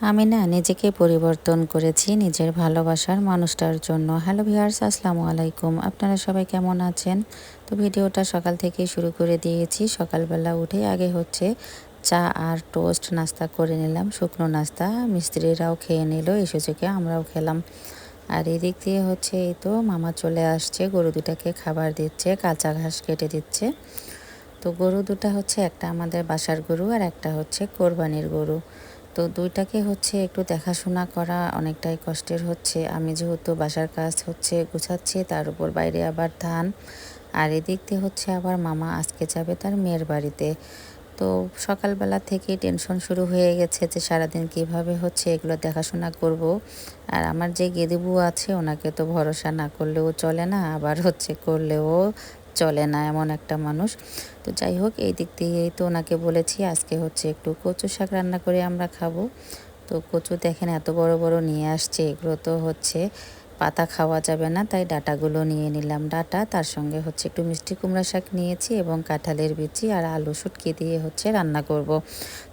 আমি না নিজেকে পরিবর্তন করেছি নিজের ভালোবাসার মানুষটার জন্য। হ্যালো ভিউয়ার্স, আসসালামু আলাইকুম। আপনারা সবাই কেমন আছেন? তো ভিডিওটা সকাল থেকেই শুরু করে দিয়েছি। সকালবেলা উঠে আগে হচ্ছে চা আর টোস্ট নাস্তা করে নিলাম, শুকনো নাস্তা। মিস্ত্রিরাও খেয়ে নিল, এই সুযোগে আমরাও খেলাম। আর এদিক দিয়ে হচ্ছে এই তো মামা চলে আসছে, গরু দুটাকে খাবার দিচ্ছে, কাঁচা ঘাস কেটে দিচ্ছে। তো গরু দুটা হচ্ছে একটা আমাদের বাসার গরু আর একটা হচ্ছে কোরবানির গরু। তো দুইটাকে হচ্ছে একটু দেখাশোনা করা অনেকটাই কষ্টের হচ্ছে। আমি যেহেতু বাসার কাজ হচ্ছে গুছাচ্ছি, তার উপর বাইরে আবার ধান। আর এদিক দিয়ে হচ্ছে আবার মামা আজকে যাবে তার মেয়ের বাড়িতে। তো সকালবেলা থেকেই টেনশন শুরু হয়ে গেছে যে সারাদিন কিভাবে হচ্ছে এগুলো দেখাশোনা করব। আর আমার যে গেদিবু আছে ওনাকে তো ভরসা না করলেও চলে না, আবার হচ্ছে করলেও চলে না, এমন একটা মানুষ। তো যাই হোক, এই দিক দিয়েই তো ওনাকে বলেছি আজকে হচ্ছে একটু কচু শাক রান্না করে আমরা খাবো। তো কচু দেখেন এত বড় বড় নিয়ে আসছে, এগুলো তো হচ্ছে পাতা খাওয়া যাবে না, তাই ডাঁটাগুলো নিয়ে নিলাম। ডাঁটা, তার সঙ্গে হচ্ছে একটু মিষ্টি কুমড়া শাক নিয়েছি এবং কাঁঠালের বিচি আর আলু শুটকি দিয়ে হচ্ছে রান্না করব।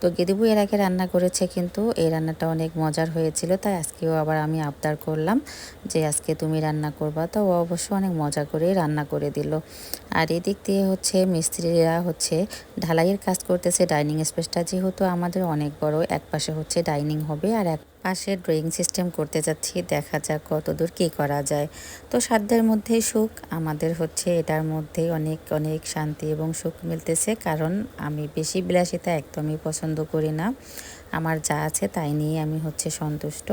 তো গেদিবু এর আগে রান্না করেছে, কিন্তু এই রান্নাটা অনেক মজার হয়েছিল, তাই আজকেও আবার আমি আবদার করলাম যে আজকে তুমি রান্না করবা। তো ও অবশ্য অনেক মজা করে রান্না করে দিল। আর এদিক দিয়ে হচ্ছে মিস্ত্রিরা হচ্ছে ঢালাইয়ের কাজ করতেছে। ডাইনিং স্পেসটা যেহেতু আমাদের অনেক বড়, এক পাশে হচ্ছে ডাইনিং হবে আর এক পাশে ড্রয়িং সিস্টেম করতে যাচ্ছি, দেখা যাক কতদূর কী করা যায়। তো সাধ্যের মধ্যেই সুখ, আমাদের হচ্ছে এটার মধ্যেই অনেক অনেক শান্তি এবং সুখ মিলতেছে, কারণ আমি বেশি বিলাসিতা একদমই পছন্দ করি না। আমার যা আছে তাই নিয়ে আমি হচ্ছে সন্তুষ্ট।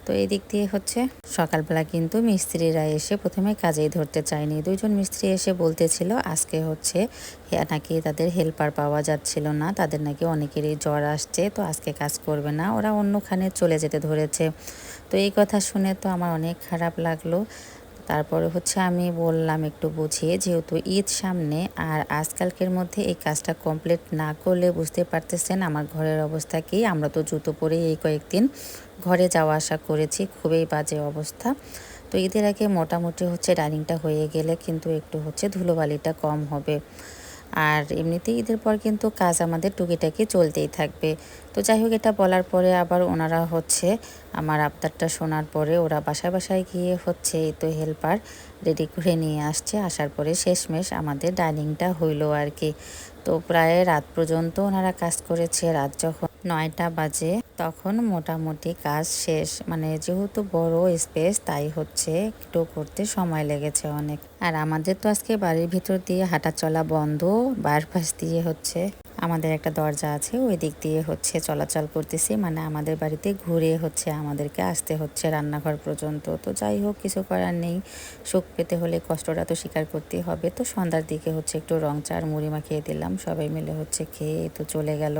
তো এই দিক দিয়ে হচ্ছে সকালবেলা কিন্তু মিস্ত্রিরা এসে প্রথমে কাজেই ধরতে চায়নি। দুইজন মিস্ত্রি এসে বলতেছিল আজকে হচ্ছে নাকি তাদের হেল্পার পাওয়া যাচ্ছিল না, তাদের নাকি অনেকেরই জ্বর আসছে, তো আজকে কাজ করবে না, ওরা অন্যখানে চলে যেতে ধরেছে। তো এই কথা শুনে তো আমার অনেক খারাপ লাগলো। তারপরে হচ্ছে আমি বললাম একটু বুঝিয়ে, যেহেতু ঈদ সামনে আর আজকালকের মধ্যে এই কাজটা কমপ্লিট না করলে বুঝতে পারতেছেন আমার ঘরের অবস্থা কী। আমরা তো জুতো পরে এই কয়েকদিন ঘরে যাওয়া আসা করেছি, খুবই বাজে অবস্থা। তো ঈদের আগে মোটামুটি হচ্ছে ডাইনিংটা হয়ে গেলে কিন্তু একটু হচ্ছে ধুলোবালিটা কম হবে। আর এমনিতেই ঈদের পর কিন্তু কাজ আমাদের টুকিটাকি চলতেই থাকবে। তো যাই হোক, এটা বলার পরে আবার ওনারা হচ্ছে আমার আবদারটা শোনার পরে ওরা বাসায় বাসায় গিয়ে হচ্ছে এই তো হেল্পার রেডি করে নিয়ে আসছে। আসার পরে শেষমেশ আমাদের ডাইনিংটা হইলো আর কি। তো প্রায় রাত পর্যন্ত ওনারা কাজ করেছে। রাত যখন 9টা বাজে তখন মোটামুটি কাজ শেষ। মানে যেহেতু বড় স্পেস, তাই হচ্ছে একটু করতে সময় লেগেছে অনেক। আর আমাদের তো আজকে বাড়ির ভিতর দিয়ে হাঁটা চলা বন্ধ, বাইপাস দিয়ে হচ্ছে আমাদের একটা দরজা আছে, ওই দিক দিয়ে হচ্ছে চলাচল করতেছি। মানে আমাদের বাড়িতে ঘুরে হচ্ছে আমাদেরকে আসতে হচ্ছে রান্নাঘর পর্যন্ত। তো যাই হোক, কিছু করার নেই, সুখ পেতে হলে কষ্টটা তো স্বীকার করতেই হবে। তো সন্ধ্যার দিকে হচ্ছে একটু রং চা আর মুড়ি মাখিয়ে দিলাম, সবাই মিলে হচ্ছে খেয়ে তো চলে গেল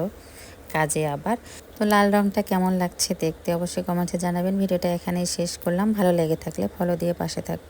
কাজে আবার। তো লাল রংটা কেমন লাগছে দেখতে অবশ্যই কমেন্টে জানাবেন। ভিডিওটা এখানেই শেষ করলাম, ভালো লেগে থাকলে ফলো দিয়ে পাশে থাক।